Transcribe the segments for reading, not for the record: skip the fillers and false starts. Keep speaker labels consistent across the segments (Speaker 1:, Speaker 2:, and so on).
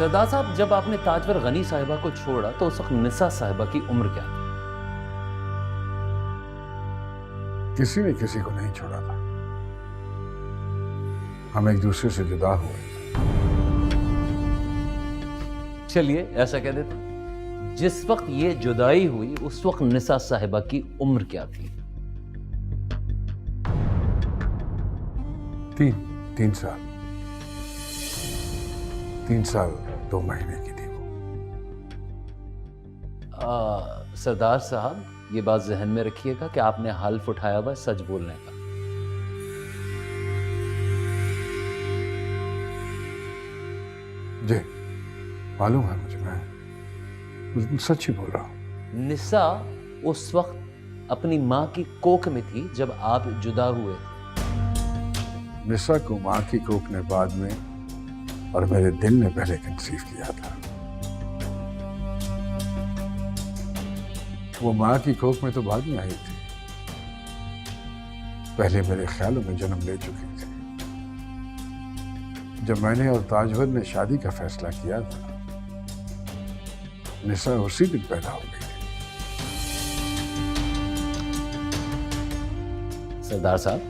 Speaker 1: सरदार साहब, जब आपने ताजवर गनी साहिबा को छोड़ा तो उस वक्त निसा साहिबा की उम्र क्या थी?
Speaker 2: किसी ने किसी को नहीं छोड़ा था। हम एक दूसरे से जुदा हुए।
Speaker 1: चलिए ऐसा कह देते, जिस वक्त ये जुदाई हुई उस वक्त निसा साहिबा की उम्र क्या थी?
Speaker 2: तीन साल 3 साल 2 महीने की थी वो।
Speaker 1: सरदार साहब, ये बात जहन में रखिएगा कि आपने हल्फ उठाया हुआ सच बोलने का।
Speaker 2: जी मालूम है मुझे, मैं बिल्कुल सच ही बोल रहा हूं।
Speaker 1: निसा उस वक्त अपनी मां की कोख में थी जब आप जुदा हुए थे।
Speaker 2: निसा को मां की कोख ने बाद में और मेरे दिल ने पहले कंसीव किया था। वो मां की कोख में तो बाद में आई थी, पहले मेरे ख्यालों में जन्म ले चुकी थी। जब मैंने और ताजवर ने शादी का फैसला किया था, निसा उसी दिन पैदा हो गई।
Speaker 1: सरदार साहब,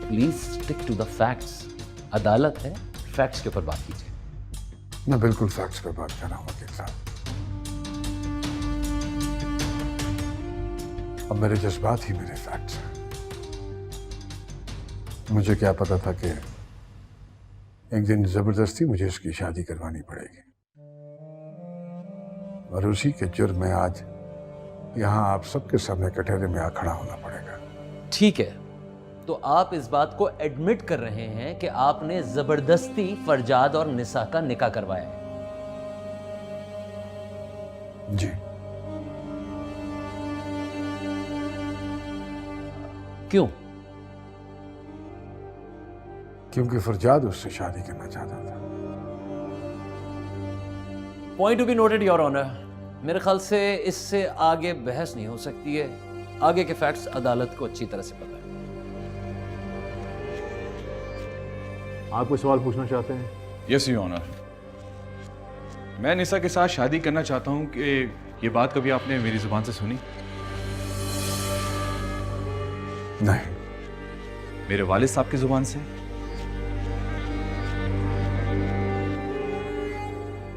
Speaker 1: please stick to the facts. अदालत है, फैक्ट्स के ऊपर बात कीजिए।
Speaker 2: मैं बिल्कुल फैक्ट्स पर बात कर रहा हूँ वकील साहब। अब मेरे जज्बात ही मेरे फैक्ट्स हैं। मुझे क्या पता था कि एक दिन जबरदस्ती मुझे इसकी शादी करवानी पड़ेगी, और उसी के जुर्म में आज यहां आप सबके सामने कटहरे में आ खड़ा होना पड़ेगा।
Speaker 1: ठीक है, तो आप इस बात को एडमिट कर रहे हैं कि आपने जबरदस्ती फरजाद और निसा का निकाह करवाया है?
Speaker 2: जी।
Speaker 1: क्यों?
Speaker 2: क्योंकि फरजाद उससे शादी करना चाहता था।
Speaker 1: Point to be noted your honour. मेरे ख्याल से इससे आगे बहस नहीं हो सकती है। आगे के फैक्ट्स अदालत को अच्छी तरह से पता है।
Speaker 3: आप कोई सवाल पूछना चाहते हैं?
Speaker 4: यस योर ऑनर, मैं निसा के साथ शादी करना चाहता हूं कि ये बात कभी आपने मेरी जुबान से सुनी?
Speaker 2: नहीं।
Speaker 4: मेरे वालिद साहब की जुबान से?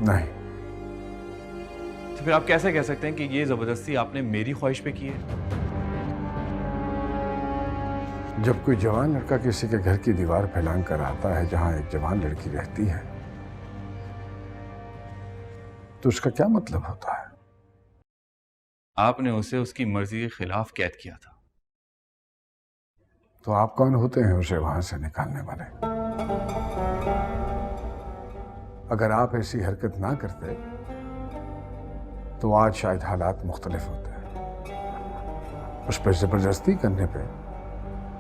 Speaker 2: नहीं।
Speaker 4: तो फिर आप कैसे कह सकते हैं कि ये जबरदस्ती आपने मेरी ख्वाहिश पे की है?
Speaker 2: जब कोई जवान लड़का किसी के घर की दीवार फैलांग कर आता है जहां एक जवान लड़की रहती है, तो उसका क्या मतलब होता है?
Speaker 4: आपने उसे उसकी मर्जी के खिलाफ कैद किया था।
Speaker 2: तो आप कौन होते हैं उसे वहां से निकालने वाले? अगर आप ऐसी हरकत ना करते तो आज शायद हालात मुख्तलिफ होते हैं। उस पर जबरदस्ती करने पे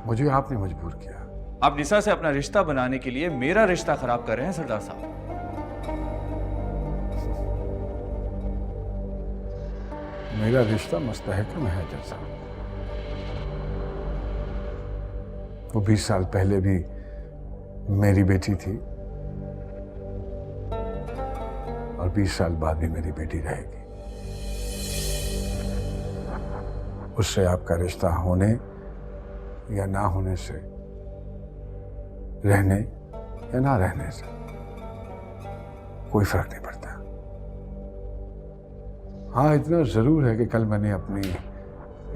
Speaker 2: मुझे आपने मजबूर किया।
Speaker 4: आप निसा से अपना रिश्ता बनाने के लिए मेरा रिश्ता खराब कर रहे हैं सरदार साहब।
Speaker 2: मेरा रिश्ता मुस्तहकम है जज साहब। वो 20 साल पहले भी मेरी बेटी थी और 20 साल बाद भी मेरी बेटी रहेगी। उससे आपका रिश्ता होने या ना होने से, रहने या ना रहने से कोई फर्क नहीं पड़ता। हाँ, इतना जरूर है कि कल मैंने अपनी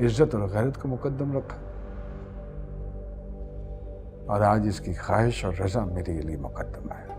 Speaker 2: इज्जत और गैरत को मुकद्दम रखा और आज इसकी ख्वाहिश और रजा मेरे लिए मुकद्दम है।